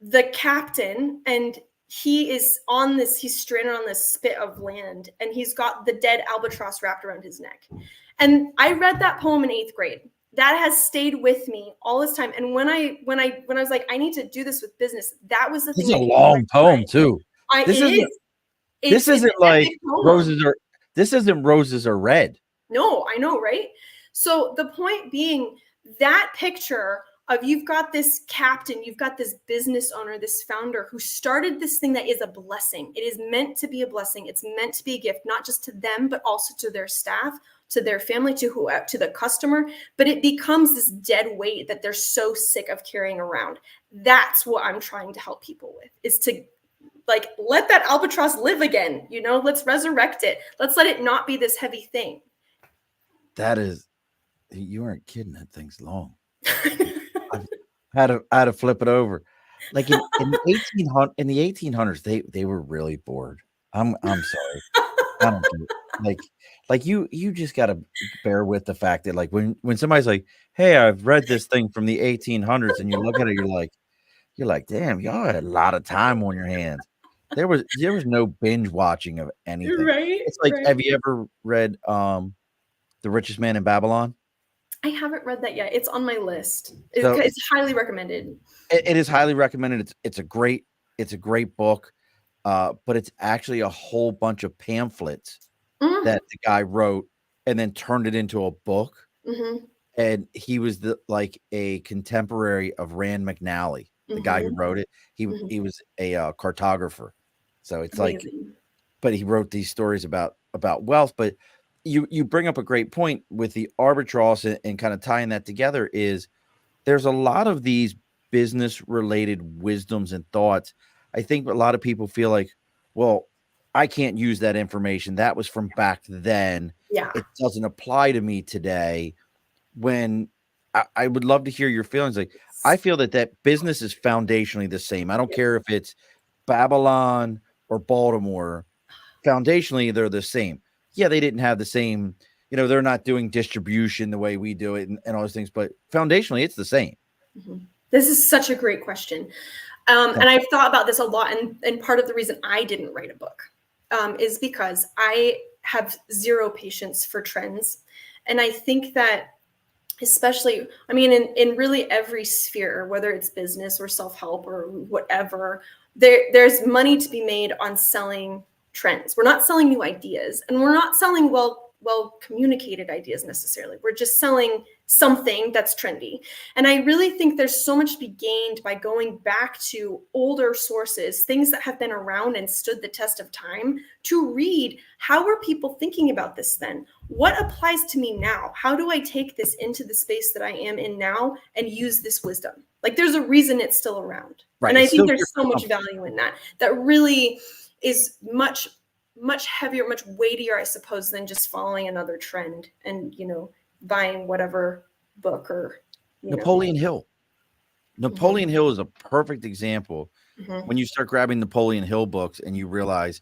the captain, and he's stranded on this spit of land, and he's got the dead albatross wrapped around his neck. And I read that poem in 8th grade. That has stayed with me all this time. And when I was like, I need to do this with business, that was the thing. It's a long poem too. This isn't like roses are red. No, I know, right? So the point being, that picture of, you've got this captain, you've got this business owner, this founder who started this thing that is a blessing. It is meant to be a blessing. It's meant to be a gift, not just to them, but also to their staff, to their family, to the customer. But it becomes this dead weight that they're so sick of carrying around. That's what I'm trying to help people with, is to let that albatross live again. Let's resurrect it. Let's let it not be this heavy thing. That is, you aren't kidding. That thing's long. I had to flip it over. Like in the 1800s, they were really bored. I'm sorry. I don't get it. Like you just got to bear with the fact that like when somebody's like, "Hey, I've read this thing from the 1800s," and you look at it, you're like, "Damn, y'all had a lot of time on your hands." There was no binge watching of anything. Right, It's like, right. have you ever read The Richest Man in Babylon? I haven't read that yet. It's on my list. So It's highly recommended. it is highly recommended. It's a great book, but it's actually a whole bunch of pamphlets Mm, that the guy wrote and then turned it into a book. mhm, And he was like a contemporary of Rand McNally, the guy who mhm, wrote it. He mhm. was a cartographer, so it's like, Amazing. but he wrote these stories about wealth. But you bring up a great point with the arbitrage and kind of tying that together is there's a lot of these business related wisdoms and thoughts. I think a lot of people feel like, well, I can't use that information. That was from back then. Yeah. It doesn't apply to me today. When I would love to hear your feelings. Like, I feel that business is foundationally the same. I don't care if it's Babylon or Baltimore. Foundationally, they're the same. Yeah, they didn't have the same, they're not doing distribution the way we do it and all those things, but foundationally, it's the same. Mhm. This is such a great question. And I've thought about this a lot. And part of the reason I didn't write a book is because I have zero patience for trends. And I think that especially, I mean, in really every sphere, whether it's business or self-help or whatever, there's money to be made on selling trends. We're not selling new ideas, and we're not selling well communicated ideas necessarily. We're just selling something that's trendy. And I really think there's so much to be gained by going back to older sources, things that have been around and stood the test of time, to read how were people thinking about this then? What applies to me now? How do I take this into the space that I am in now and use this wisdom? Like, there's a reason it's still around. Right. And I It's think still there's so much something. value in that. That really is much heavier, much weightier, I suppose, than just following another trend and, buying whatever book or, Napoleon Hill. Napoleon Hill is a perfect example. Mhm. When you start grabbing Napoleon Hill books and you realize,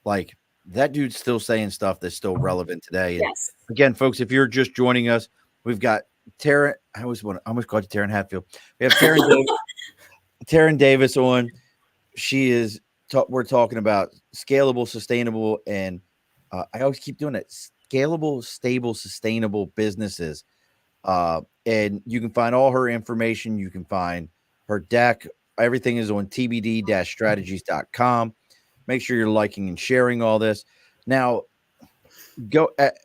like, that dude's still saying stuff that's still relevant today. And Yes. again, folks, if you're just joining us, we've got Taryn. I almost called you Taryn Hatfield. We have Taryn Davis on. She is. We're talking about scalable, sustainable, and I always keep doing it. Scalable, stable, sustainable businesses. And you can find all her information. You can find her deck. Everything is on tbd-strategies.com. Make sure you're liking and sharing all this. Now,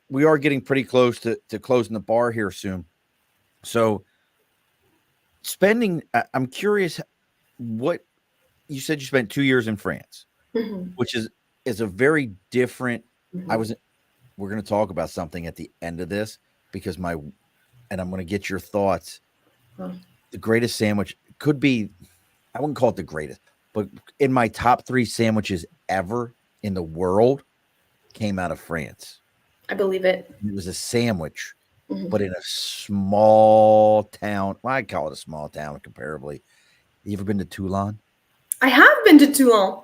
we are getting pretty close to closing the bar here soon. So I'm curious what you said. You spent 2 years in France, Mhm. which is a very different. Mhm. We're going to talk about something at the end of this because and I'm going to get your thoughts. Huh. The greatest sandwich could be, I wouldn't call it the greatest, but in my top 3 sandwiches ever in the world came out of France. I believe it. It was a sandwich, Mhm. but in a small town. Well, I call it a small town comparably. You ever been to Toulon? I have been to Toulon.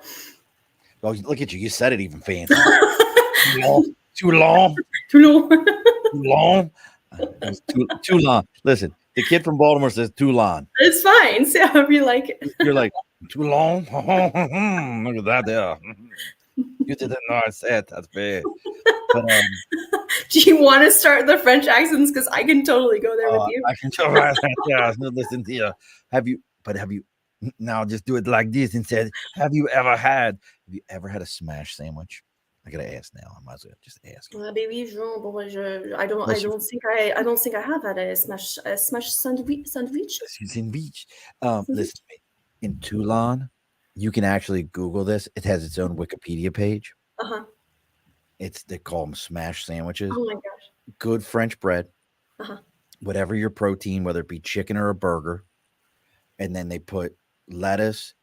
Oh, look at you. You said it even fancy. Toulon. Toulon. Toulon. It's Toulon. Listen, the kid from Baltimore says Toulon. It's fine. Say however you like it. You're like, Toulon? Look at that there. You didn't know I said that's bad. But Do you want to start the French accents? Because I can totally go there with you. I can tell right there. No, listen here. Have you now just do it like this and said, have you ever had a smash sandwich? I gotta ask now. I might as well just ask. Baby, I don't think I have had a smash sandwich. Sandwich. Listen to me. In Toulon, you can actually Google this. It has its own Wikipedia page. Uh-huh. They call them smash sandwiches. Oh my gosh. Good French bread. Uh-huh. Whatever your protein, whether it be chicken or a burger. And then they put lettuce,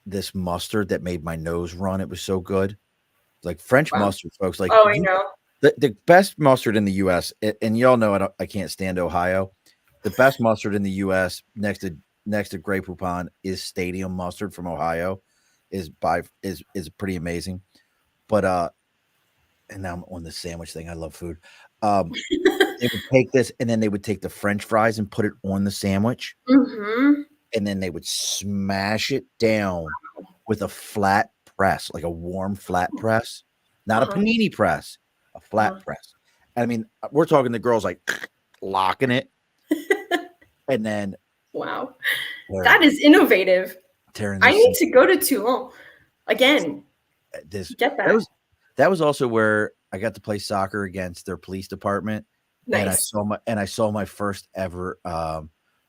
this mustard that made my nose run. It was so good. Like French mustard, folks. Like, I know. The best mustard in the U.S. And y'all know I can't stand Ohio. The best mustard in the U.S. next to Grey Poupon is Stadium mustard from Ohio. Is pretty amazing. But and now I'm on the sandwich thing. I love food. They would take this and then they would take the French fries and put it on the sandwich, Mm-hmm. and then they would smash it down with a flat press, like a warm flat press, not a panini press, a flat press. And I mean, we're talking the girls like locking it, and then wow, that is innovative. I need to go to Toulon again. Get that. That was also where I got to play soccer against their police department. Nice. And I saw my first ever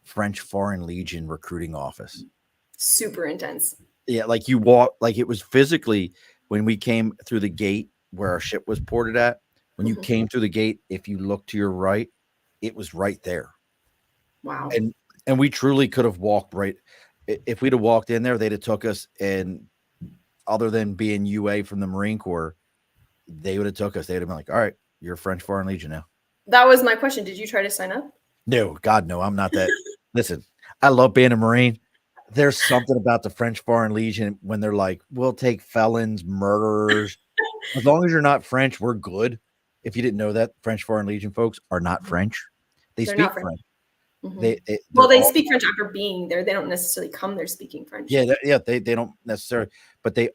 French Foreign Legion recruiting office. Super intense. Yeah, like you walk, like it was physically when we came through the gate where our ship was ported at. When you came through the gate, if you looked to your right, it was right there. Wow. And we truly could have walked right. If we'd have walked in there, they'd have took us. And other than being UA from the Marine Corps, they would have took us. They'd have been like, "All right, you're a French Foreign Legion now." That was my question. Did you try to sign up? No, God, no, I'm not that. Listen, I love being a Marine. There's something about the French Foreign Legion when they're like, we'll take felons, murderers. As long as you're not French, we're good. If you didn't know that, French Foreign Legion folks are not French. They're speak French. Mm-hmm. They speak French after being there. They don't necessarily come there speaking French. Yeah, they don't necessarily, but they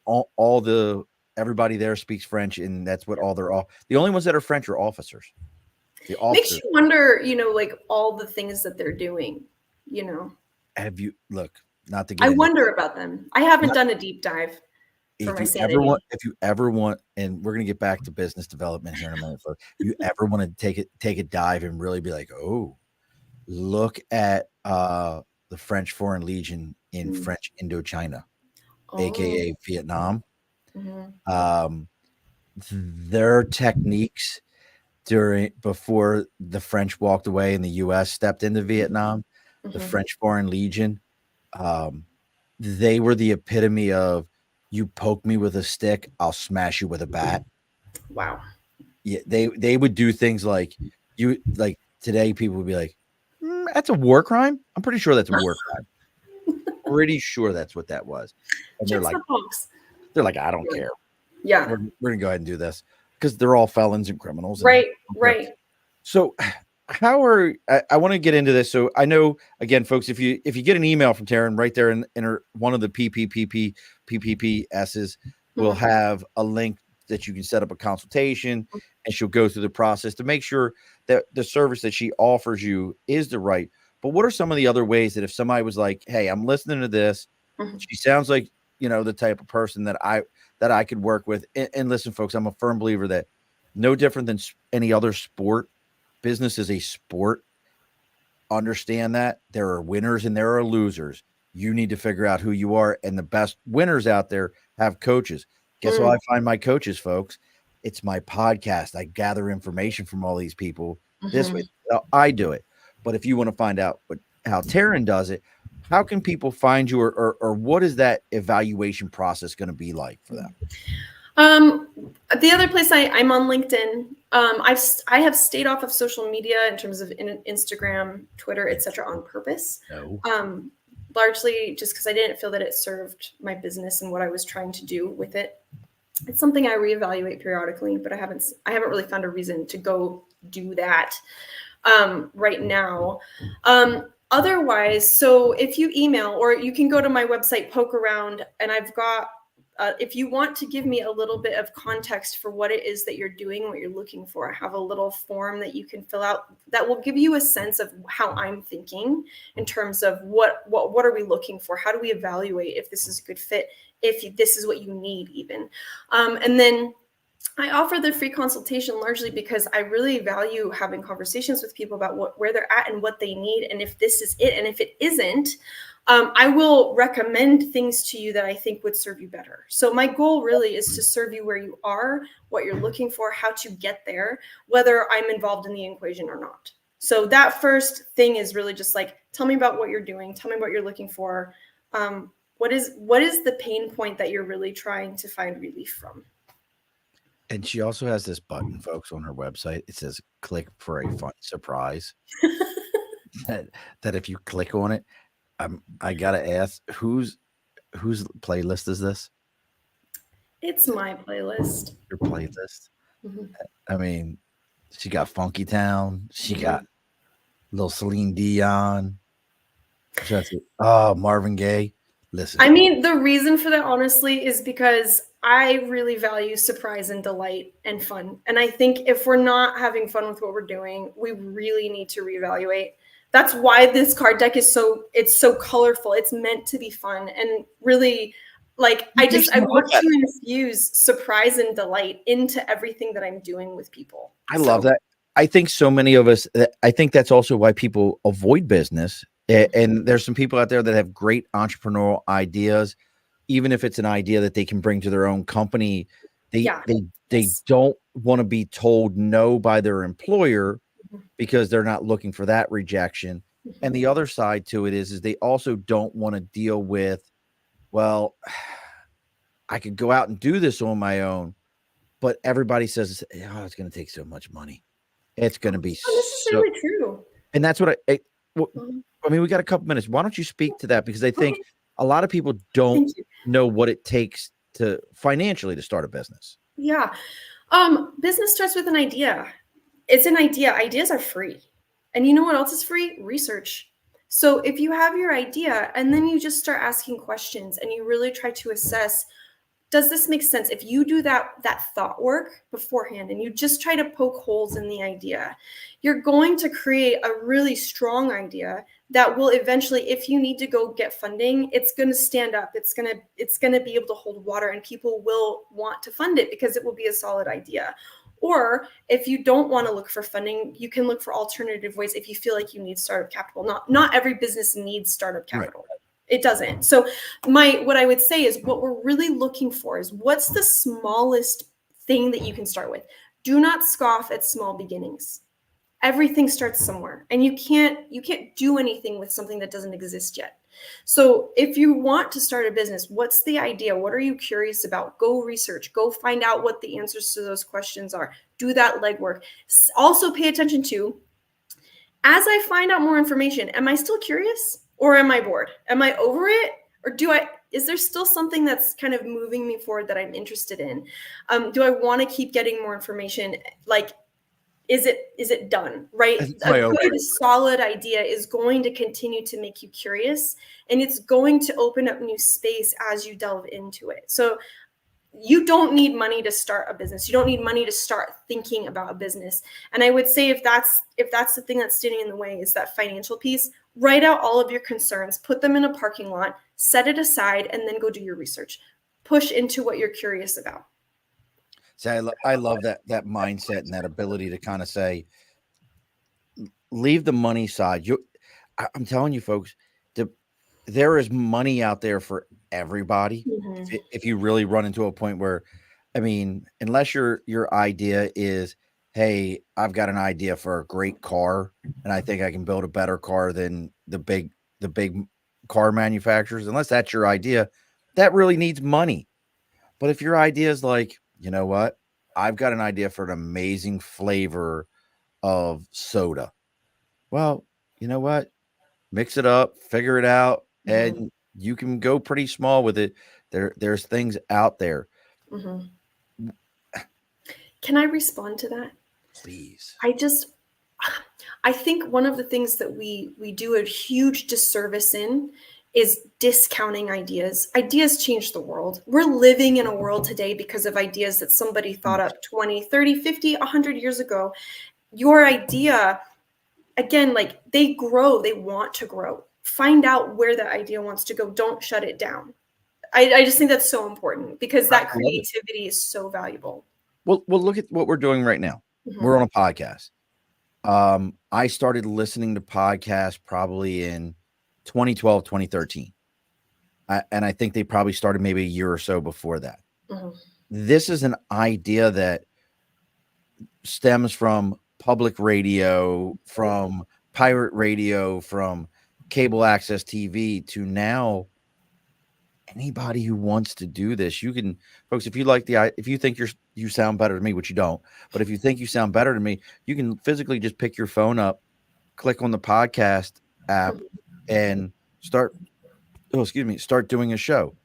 everybody there speaks French, and that's what the only ones that are French are officers. The officers. Makes you wonder, like all the things that they're doing, Have you not to get I wonder about them. I haven't done a deep dive. If you ever want, and we're gonna get back to business development here in a minute, folks. If you ever want to take a dive and really be like, oh, look at the French Foreign Legion in French Indochina, aka Vietnam. Mm-hmm. Their techniques before the French walked away and the U.S. stepped into Vietnam, the French Foreign Legion, they were the epitome of, you poke me with a stick, I'll smash you with a bat. Wow. Yeah, they would do things like today people would be like, that's a war crime. I'm pretty sure that's a war crime. Pretty sure that's what that was. And they're like, I don't care. Yeah, we're gonna go ahead and do this because they're all felons and criminals. Right. So I want to get into this. So I know, again, folks, if you get an email from Taryn right there in one of the PPPSs, we'll have a link that you can set up a consultation, and she'll go through the process to make sure that the service that she offers you is the right. But what are some of the other ways that if somebody was like, hey, I'm listening to this, she sounds like, the type of person that I could work with. And listen, folks, I'm a firm believer that no different than any other sport, business is a sport. Understand that there are winners and there are losers. You need to figure out who you are, and the best winners out there have coaches. Guess how I find my coaches, folks? It's my podcast. I gather information from all these people this way. I do it. But if you want to find out how Taryn does it, how can people find you, or what is that evaluation process going to be like for them? The other place I'm on LinkedIn. I have stayed off of social media in terms of Instagram, Twitter, etc. on purpose. No. Largely just because I didn't feel that it served my business and what I was trying to do with it. It's something I reevaluate periodically, but I haven't really found a reason to go do that right now. Otherwise, so if you email, or you can go to my website, poke around, and I've got, if you want to give me a little bit of context for what it is that you're doing, what you're looking for, I have a little form that you can fill out that will give you a sense of how I'm thinking in terms of what are we looking for? How do we evaluate if this is a good fit, if this is what you need even? And then I offer the free consultation largely because I really value having conversations with people about where they're at and what they need, and if this is it. And if it isn't, I will recommend things to you that I think would serve you better. So my goal really is to serve you where you are, what you're looking for, how to get there, whether I'm involved in the equation or not. So that first thing is really just like, tell me about what you're doing. Tell me what you're looking for. What is the pain point that you're really trying to find relief from? And she also has this button, folks, on her website. It says click for a fun surprise. that if you click on it, I gotta ask, whose playlist is this? It's my playlist. Your playlist. Mhm. I mean, she got Funky Town, she Mhm. got little Celine Dion. Oh, Marvin Gaye. Listen, I mean, the reason for that, honestly, is because I really value surprise and delight and fun. And I think if we're not having fun with what we're doing, we really need to reevaluate. That's why this card deck is it's so colorful. It's meant to be fun and really like I want to infuse surprise and delight into everything that I'm doing with people. I love that. I think so many of us, I think that's also why people avoid business. And there's some people out there that have great entrepreneurial ideas, even if it's an idea that they can bring to their own company. They don't want to be told no by their employer because they're not looking for that rejection. And the other side to it is they also don't want to deal with, well, I could go out and do this on my own, but everybody says, oh, it's going to take so much money. It's going to be necessarily true. And that's what I mean, we got a couple minutes. Why don't you speak to that? Because I think a lot of people don't know what it takes to financially to start a business. Yeah. Business starts with an idea. It's an idea. Ideas are free. And you know what else is free? Research. So if you have your idea and then you just start asking questions and you really try to assess, does this make sense? If you do that thought work beforehand and you just try to poke holes in the idea, you're going to create a really strong idea that will eventually, if you need to go get funding, it's going to stand up. It's going to be able to hold water and people will want to fund it because it will be a solid idea. Or if you don't want to look for funding, you can look for alternative ways if you feel like you need startup capital. Not every business needs startup capital. Right. It doesn't. So what I would say is what we're really looking for is what's the smallest thing that you can start with. Do not scoff at small beginnings. Everything starts somewhere and you can't do anything with something that doesn't exist yet. So if you want to start a business, what's the idea? What are you curious about? Go research, go find out what the answers to those questions are. Do that legwork. Also pay attention to, as I find out more information, am I still curious or am I bored? Am I over it? Or is there still something that's kind of moving me forward that I'm interested in? Do I want to keep getting more information? Like, is it done, right? A good solid idea is going to continue to make you curious and it's going to open up new space as you delve into it. So you don't need money to start a business. You don't need money to start thinking about a business. And I would say if that's the thing that's standing in the way is that financial piece, write out all of your concerns, put them in a parking lot, set it aside, and then go do your research. Push into what you're curious about. See, I love that mindset and that ability to kind of say, leave the money side. I'm telling you, folks, there is money out there for everybody. Mm-hmm. If you really run into a point where, I mean, unless your idea is, hey, I've got an idea for a great car, and I think I can build a better car than the big car manufacturers. Unless that's your idea, that really needs money. But if your idea is like, you know what, I've got an idea for an amazing flavor of soda. Well, you know what? Mix it up, figure it out, and you can go pretty small with it. There's things out there. Mm-hmm. Can I respond to that? Please. I think one of the things that we do a huge disservice in is discounting ideas. Ideas change the world. We're living in a world today because of ideas that somebody thought up 20, 30, 50, 100 years ago. Your idea, again, like they grow, they want to grow. Find out where that idea wants to go. Don't shut it down. I just think that's so important because that creativity is so valuable. Well, look at what we're doing right now. Mm-hmm. We're on a podcast. I started listening to podcasts probably in 2012, 2013. And I think they probably started maybe a year or so before that. Mm-hmm. This is an idea that stems from public radio, from pirate radio, from cable access TV to now anybody who wants to do this, you can, folks, if you think you sound better than me, which you don't, but if you think you sound better than me, you can physically just pick your phone up, click on the podcast app, and start doing a show.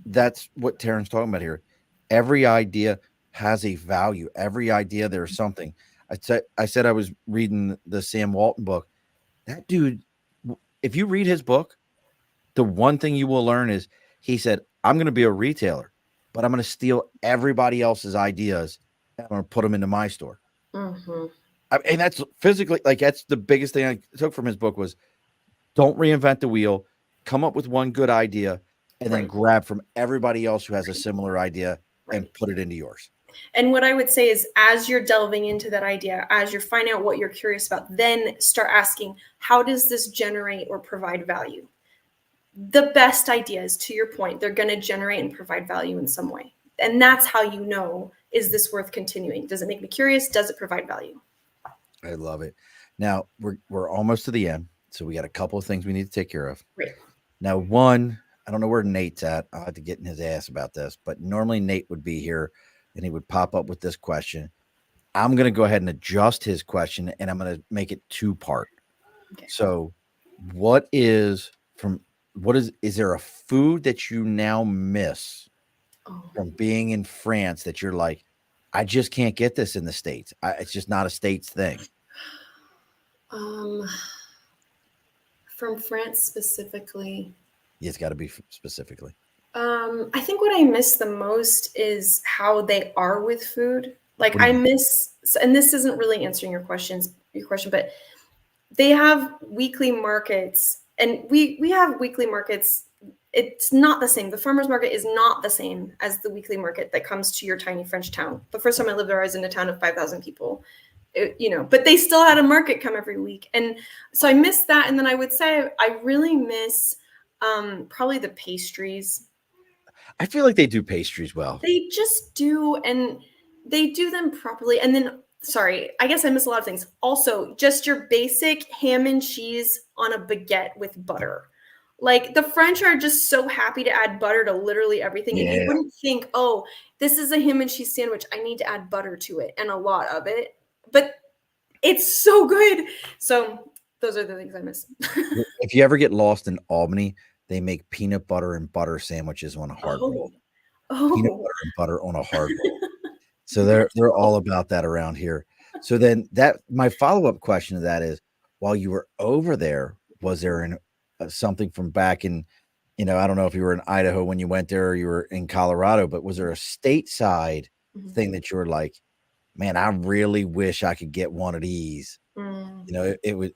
That's what Taryn's talking about here. Every idea has a value. Every idea, there's something. I said I was reading the Sam Walton book. That dude, if you read his book, the one thing you will learn is he said, I'm going to be a retailer, but I'm going to steal everybody else's ideas and I'm going to put them into my store. Mm-hmm. And that's physically, like, that's the biggest thing I took from his book was don't reinvent the wheel, come up with one good idea, and then grab from everybody else who has a similar idea and put it into yours. And what I would say is, as you're delving into that idea, as you're finding out what you're curious about, then start asking, how does this generate or provide value? The best ideas, to your point, they're going to generate and provide value in some way. And that's how you know, is this worth continuing? Does it make me curious? Does it provide value? I love it. Now we're almost to the end. So we got a couple of things we need to take care of. Right. Now, one, I don't know where Nate's at. I'll have to get in his ass about this, but normally Nate would be here and he would pop up with this question. I'm going to go ahead and adjust his question and I'm going to make it 2-part. Okay. So is there a food that you now miss from being in France that you're like, I just can't get this in the States. It's just not a States thing. From France specifically. It's got to be specifically. I think what I miss the most is how they are with food. Like I miss, and this isn't really answering your question, but they have weekly markets, and we have weekly markets. It's not the same. The farmer's market is not the same as the weekly market that comes to your tiny French town. The first time I lived there, I was in a town of 5,000 people. But they still had a market come every week. And so I miss that. And then I would say I really miss probably the pastries. I feel like they do pastries well. They just do. And they do them properly. And then, sorry, I guess I miss a lot of things. Also, just your basic ham and cheese on a baguette with butter. Like the French are just so happy to add butter to literally everything. Yeah. And you wouldn't think, oh, this is a ham and cheese sandwich. I need to add butter to it and a lot of it. But it's so good. So those are the things I miss. If you ever get lost in Albany, they make peanut butter and butter sandwiches on a hard roll. Peanut butter and butter on a hard roll. So they're all about that around here. So then my follow-up question to that is, while you were over there, was there something from back in, I don't know if you were in Idaho when you went there or you were in Colorado, but was there a stateside thing that you were like, man, I really wish I could get one of these. It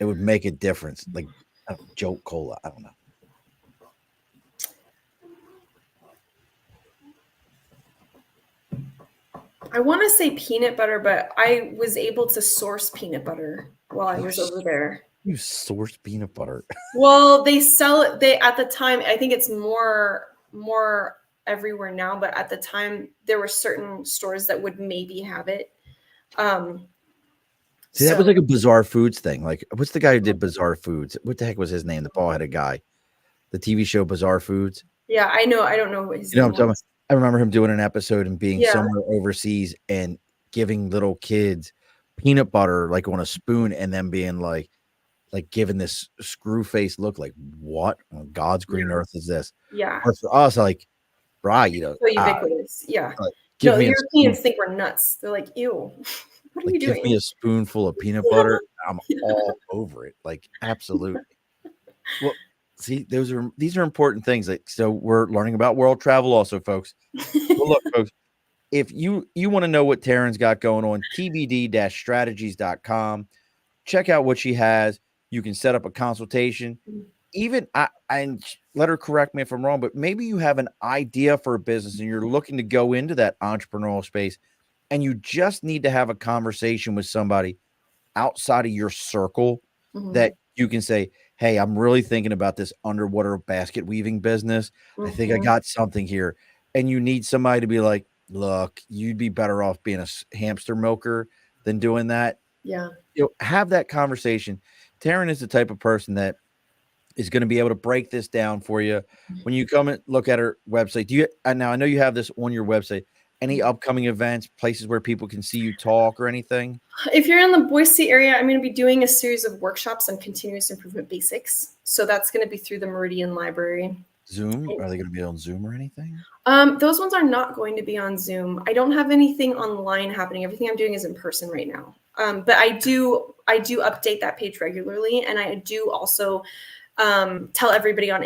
would make a difference. Like Jolt Cola. I don't know. I want to say peanut butter, but I was able to source peanut butter while I was over there. You source peanut butter? Well, they sell it. At the time, I think it's more everywhere now, but at the time there were certain stores that would maybe have it. See, that was like a Bizarre Foods thing. Like, what's the guy who did Bizarre Foods? What the heck was his name? The bald-headed guy, the TV show Bizarre Foods. Yeah, I know. I don't know what his name was. I remember him doing an episode and being somewhere overseas and giving little kids peanut butter like on a spoon, and then being like giving this screw face look, like, what on God's green earth is this? Yeah. But for us, like, right, so ubiquitous. Like, no, the Europeans think we're nuts. They're like, ew, what are you doing? Give me a spoonful of peanut butter. I'm all over it. Like, absolutely. Well, see, these are important things. Like, so we're learning about world travel also, folks. Well, look, folks, if you want to know what Taryn's got going on, tbd-strategies.com. Check out what she has. You can set up a consultation. Even I let her correct me if I'm wrong, but maybe you have an idea for a business and you're looking to go into that entrepreneurial space, and you just need to have a conversation with somebody outside of your circle that you can say, hey, I'm really thinking about this underwater basket weaving business. I think I got something here. And you need somebody to be like, look, you'd be better off being a hamster milker than doing that. Yeah. Have that conversation. Taryn is the type of person that is going to be able to break this down for you. When you come and look at her website, do you, now I know you have this on your website, any upcoming events, places where people can see you talk or anything? If you're in the Boise area, I'm going to be doing a series of workshops on continuous improvement basics. So that's going to be through the Meridian Library. Zoom? Are they going to be on Zoom or anything? Those ones are not going to be on Zoom. I don't have anything online happening. Everything I'm doing is in person right now. But I do update that page regularly, and I do also tell everybody on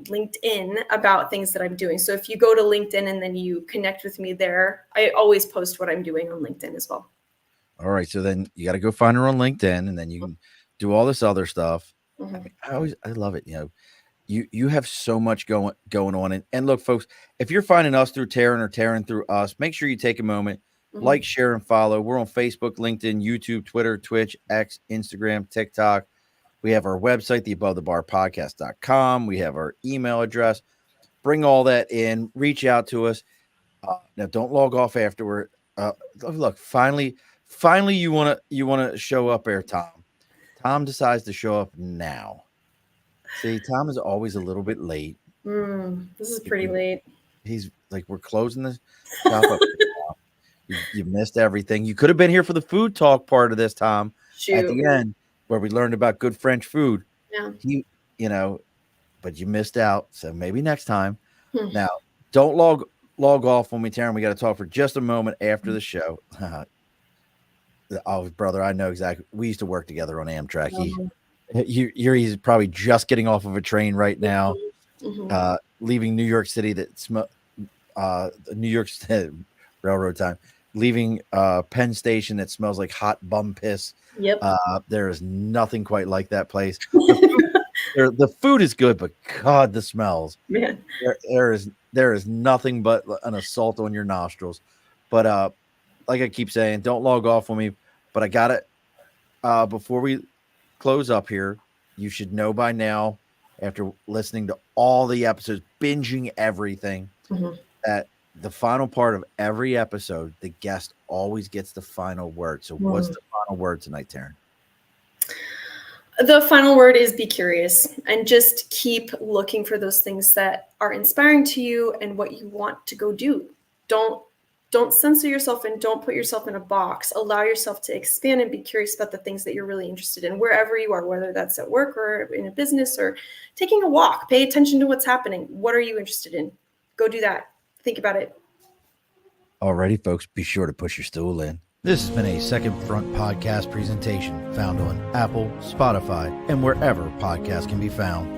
LinkedIn about things that I'm doing. So if you go to LinkedIn and then you connect with me there, I always post what I'm doing on LinkedIn as well. All right. So then you got to go find her on LinkedIn, and then you can do all this other stuff. Mm-hmm. I mean, I love it. You know, you have so much going on. And look, folks, if you're finding us through Taryn or Taryn through us, make sure you take a moment, like, share, and follow. We're on Facebook, LinkedIn, YouTube, Twitter, Twitch, X, Instagram, TikTok. We have our website, theabovethebarpodcast.com. We have our email address. Bring all that in. Reach out to us. Now, don't log off afterward. Look, finally, you want to show up there, Tom. Tom decides to show up now. See, Tom is always a little bit late. This is pretty late. He's like, we're closing the shop up. You missed everything. You could have been here for the food talk part of this, Tom. Shoot. At the end, where we learned about good French food. Yeah. But you missed out. So maybe next time. Now, don't log off when we Taryn. We got to talk for just a moment after the show. Oh, brother, I know exactly. We used to work together on Amtrak. He's probably just getting off of a train right now, leaving New York City. New York State Railroad time, leaving Penn Station that smells like hot bum piss. Yep. There is nothing quite like that place. The food is good, but God, the smells. Man. There is nothing but an assault on your nostrils. But like I keep saying, don't log off on me. But I got it. Before we close up here, you should know by now, after listening to all the episodes, binging everything, that the final part of every episode, the guest always gets the final word. So what's the final word tonight, Taryn? The final word is be curious and just keep looking for those things that are inspiring to you and what you want to go do. Don't censor yourself and don't put yourself in a box. Allow yourself to expand and be curious about the things that you're really interested in, wherever you are, whether that's at work or in a business or taking a walk. Pay attention to what's happening. What are you interested in? Go do that. Think about it. Alrighty, folks, be sure to push your stool in. This has been a Second Front podcast presentation found on Apple, Spotify, and wherever podcasts can be found.